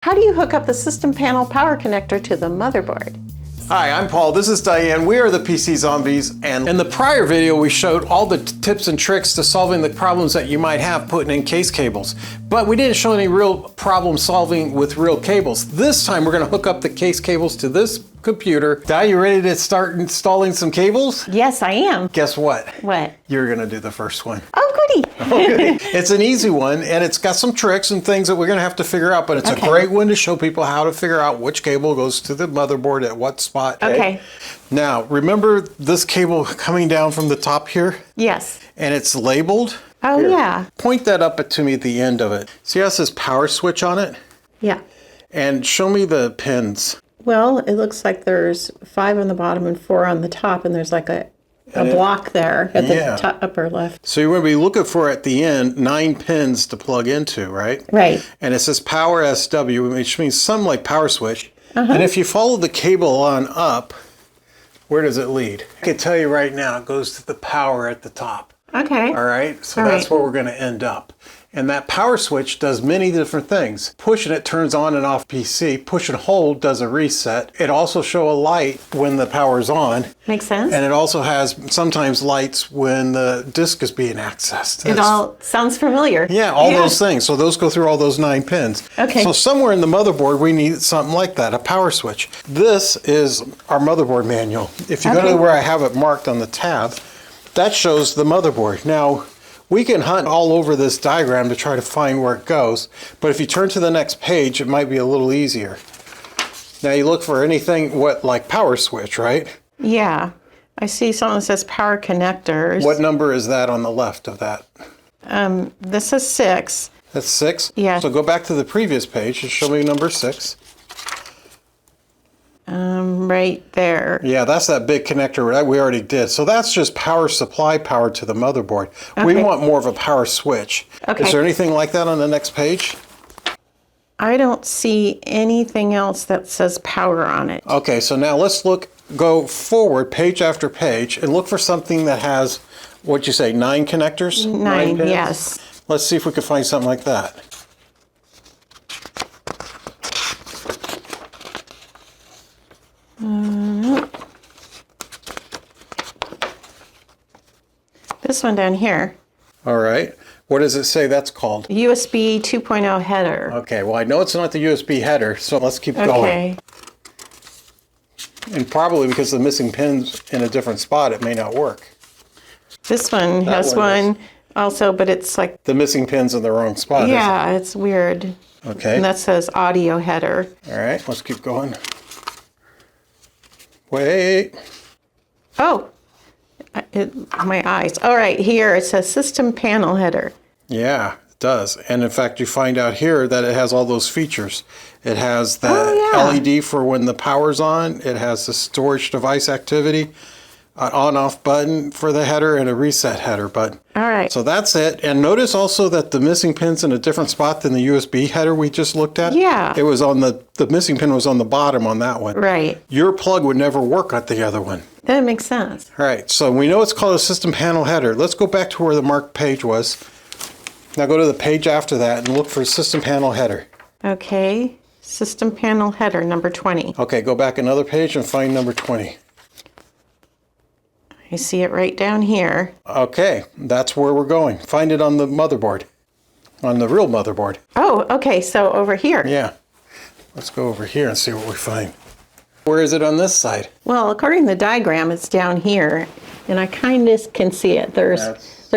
How do you hook up the system panel power connector to the motherboard? Hi, I'm Paul. This is Diane. We are the PC Zombies, and in the prior video we showed all the tips and tricks to solving the problems that you might have putting in case cables. But we didn't show any real problem solving with real cables. This time we're going to hook up the case cables to this computer. Di, you ready to start installing some cables? Yes, I am. Guess what? What? You're going to do the first one. Oh, goody. Okay. It's an easy one, and it's got some tricks and things that we're going to have to figure out, but it's a great one to show people how to figure out which cable goes to the motherboard at what spot. Okay. Now, remember this cable coming down from the top here? Yes. And it's labeled? Oh, Here. yeah. Point that up to me at the end of it. See how it says power switch on it? Yeah. And show me the pins. Well, it looks like there's 5 on the bottom and 4 on the top, and there's like a block there at the top, upper left. So you're going to be looking for at the end 9 pins to plug into, right? Right. And it says power SW, which means something like power switch. And if you follow the cable on up, where does it lead? I can tell you right now, it goes to the power at the top. Okay. All right, so that's where we're going to end up. And that power switch does many different things. Pushing it turns on and off PC. Push and hold does a reset. It also shows a light when the power's on. Makes sense. And it also has sometimes lights when the disk is being accessed. It all sounds familiar. Yeah, all those things. So those go through all those 9 pins. Okay. So somewhere in the motherboard, we need something like that, a power switch. This is our motherboard manual. If you go to where I have it marked on the tab, that shows the motherboard. Now, we can hunt all over this diagram to try to find where it goes, but if you turn to the next page, it might be a little easier. Now you look for anything like power switch, right? Yeah. I see something that says power connectors. What number is that on the left of that? This is 6. That's 6? Yeah. So go back to the previous page and show me number 6. Right there. Yeah, that's that big connector that we already did. So that's just power supply power to the motherboard. We want more of a power switch. Is there anything like that on the next page? I don't see anything else that says power on it. Okay, so now let's go forward page after page and look for something that has, what'd you say, 9 connectors? 9 pins? yes. Let's see if we can find something like that. This one down here. All right. What does it say that's called? USB 2.0 header. Okay, well I know it's not the USB header, so let's keep going. Okay. And probably because the missing pin's in a different spot, it may not work. This one has one also, but it's like... The missing pin's in the wrong spot. Yeah, it's weird. Okay. And that says audio header. All right, let's keep going. Wait. Oh, my eyes. All right, here it says system panel header. Yeah, it does. And in fact, you find out here that it has all those features. It has the LED for when the power's on. It has the storage device activity, an on-off button for the header, and a reset header button. All right. So that's it. And notice also that the missing pin's in a different spot than the USB header we just looked at. Yeah. It was on the missing pin was on the bottom on that one. Right. Your plug would never work at the other one. That makes sense. All right, so we know it's called a system panel header. Let's go back to where the marked page was. Now go to the page after that and look for system panel header. Okay, system panel header, number 20. Okay, go back another page and find number 20. I see it right down here. Okay, that's where we're going. Find it on the motherboard, on the real motherboard. Oh, okay, so over here. Yeah, let's go over here and see what we find. Where is it on this side? Well, according to the diagram, it's down here, and I kind of can see it. There's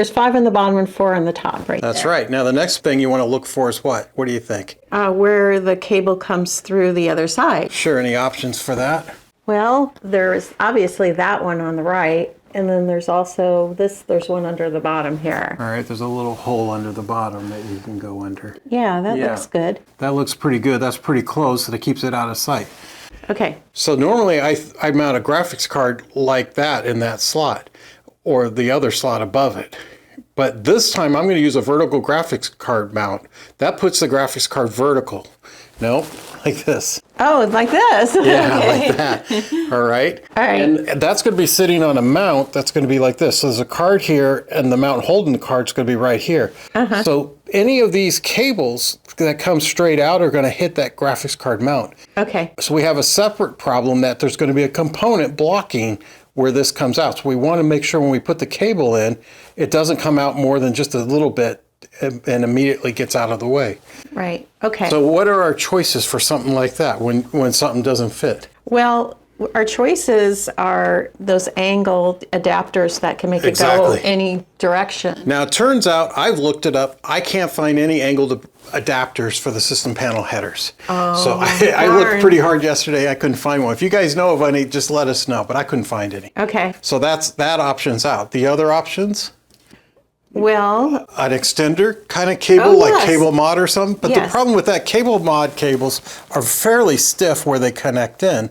5 on the bottom and 4 on the top right there. That's right. Now the next thing you want to look for is what? What do you think? Where the cable comes through the other side. Sure, any options for that? Well, there's obviously that one on the right, and then there's also there's one under the bottom here. All right, there's a little hole under the bottom that you can go under. Yeah, that looks good. That looks pretty good. That's pretty close, so that keeps it out of sight. Okay. So normally I mount a graphics card like that in that slot or the other slot above it. But this time I'm going to use a vertical graphics card mount. That puts the graphics card vertical. No, like this. Oh, like this. Yeah, Okay. like that. All right. All right. And that's going to be sitting on a mount that's going to be like this. So there's a card here, and the mount holding the card is going to be right here. So any of these cables that come straight out are going to hit that graphics card mount. Okay. So we have a separate problem that there's going to be a component blocking where this comes out. So we want to make sure when we put the cable in, it doesn't come out more than just a little bit and immediately gets out of the way. Right. Okay. So what are our choices for something like that when something doesn't fit? Well, our choices are those angled adapters that can make it Exactly. go any direction. Now, it turns out, I've looked it up, I can't find any angled adapters for the system panel headers. So I looked pretty hard yesterday, I couldn't find one. If you guys know of any, just let us know, but I couldn't find any. Okay. So that option's out. The other options? Well, An extender kind of cable, Oh, like yes. cable mod or something. But the Yes. problem with that, cable mod cables are fairly stiff where they connect in.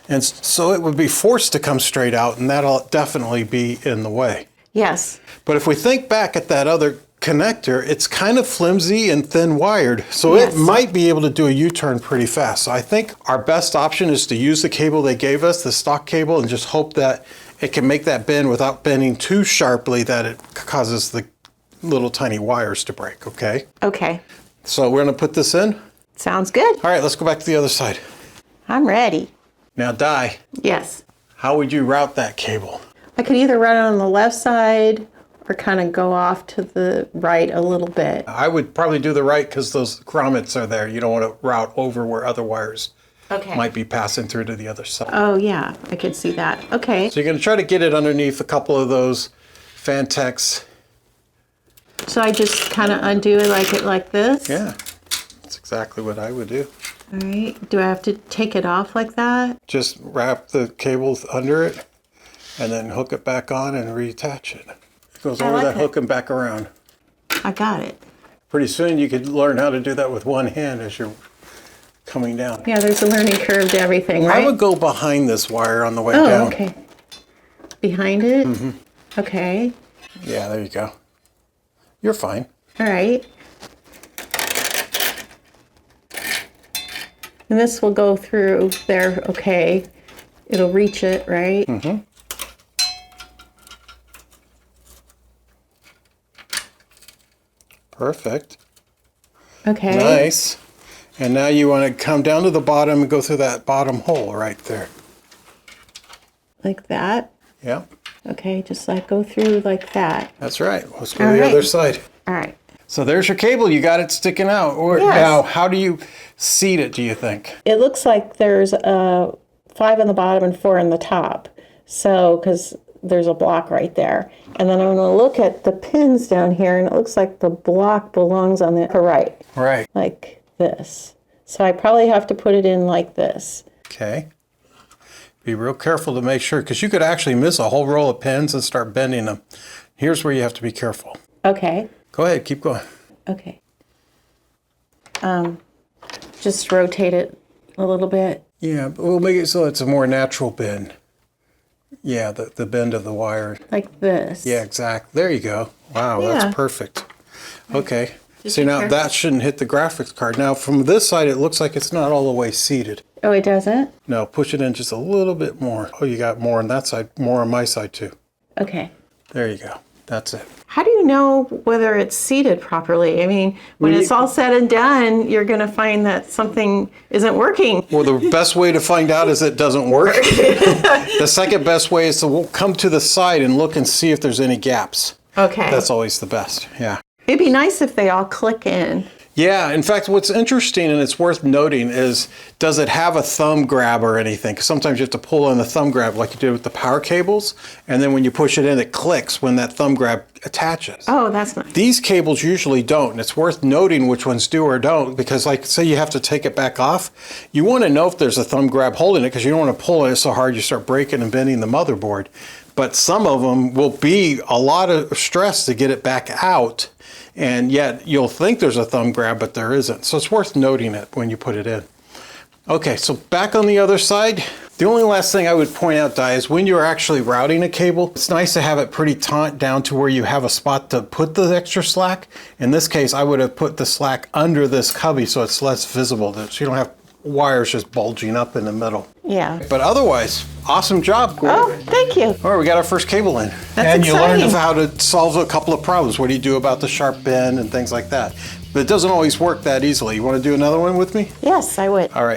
And so it would be forced to come straight out, and that'll definitely be in the way. yes. But if we think back at that other connector, it's kind of flimsy and thin wired, so Yes. it might be able to do a U-turn pretty fast. So I think our best option is to use the cable they gave us, the stock cable, and just hope that it can make that bend without bending too sharply that it causes the little tiny wires to break, okay? Okay. So we're gonna put this in. Sounds good. All right, let's go back to the other side. I'm ready. Now, Di, Yes. how would you route that cable? I could either run it on the left side or kind of go off to the right a little bit. I would probably do the right because those grommets are there. You don't want to route over where other wires Okay. might be passing through to the other side. Oh, yeah. I could see that. Okay. So you're going to try to get it underneath a couple of those Phanteks. So I just kind of undo it like this? Yeah, that's exactly what I would do. All right. Do I have to take it off like that? Just wrap the cables under it and then hook it back on and reattach it. It goes over like that it. hook and back around. I got it. Pretty soon you could learn how to do that with one hand as you're coming down. Yeah, there's a learning curve to everything, right? I would go behind this wire on the way Oh, down. okay. Behind it? Okay. Yeah, there you go. You're fine. All right. And this will go through there, okay. It'll reach it, right? Mm-hmm. Perfect. Okay. Nice. And now you want to come down to the bottom and go through that bottom hole right there. Like that. Yeah, Okay, just like go through like that. that's right. Let's go All to the right. other side. All right. So there's your cable. You got it sticking out. Or Yes. now, how do you seat it, do you think? It looks like there's 5 on the bottom and 4 on the top. So, because there's a block right there. And then I'm going to look at the pins down here, and it looks like the block belongs on the right, Right. like this. So I probably have to put it in like this. Okay. Be real careful to make sure, because you could actually miss a whole roll of pins and start bending them. Here's where you have to be careful. Okay. Go ahead, keep going. Okay. Just rotate it a little bit. Yeah, but we'll make it so it's a more natural bend. Yeah, the bend of the wire. Like this. Yeah, exactly. There you go. Wow, Yeah. that's perfect. Okay. Just See, be now careful. that shouldn't hit the graphics card. Now, from this side, it looks like it's not all the way seated. Oh, it doesn't? No, push it in just a little bit more. Oh, you got more on that side, more on my side, too. Okay. There you go. That's it. How do you know whether it's seated properly? I mean, when it's all said and done, you're going to find that something isn't working. Well, the best way to find out is it doesn't work. The second best way is to come to the side and look and see if there's any gaps. Okay. That's always the best, yeah. It'd be nice if they all click in. Yeah, in fact, what's interesting and it's worth noting is, does it have a thumb grab or anything? Because sometimes you have to pull on the thumb grab like you did with the power cables, and then when you push it in, it clicks when that thumb grab attaches. Oh, that's nice. These cables usually don't, and it's worth noting which ones do or don't, because like say you have to take it back off, you want to know if there's a thumb grab holding it, because you don't want to pull it so hard you start breaking and bending the motherboard. But some of them will be a lot of stress to get it back out, and yet you'll think there's a thumb grab, but there isn't. So it's worth noting it when you put it in. Okay, so back on the other side, The only last thing I would point out, Di, is when you're actually routing a cable, it's nice to have it pretty taut down to where you have a spot to put the extra slack. In this case, I would have put the slack under this cubby so it's less visible, so you don't have wires just bulging up in the middle. Yeah. But otherwise, awesome job, Gordon. Oh, thank you. All right, we got our first cable in. That's you learned exciting. how to solve a couple of problems. What do you do about the sharp bend and things like that? But it doesn't always work that easily. You want to do another one with me? Yes, I would. All right.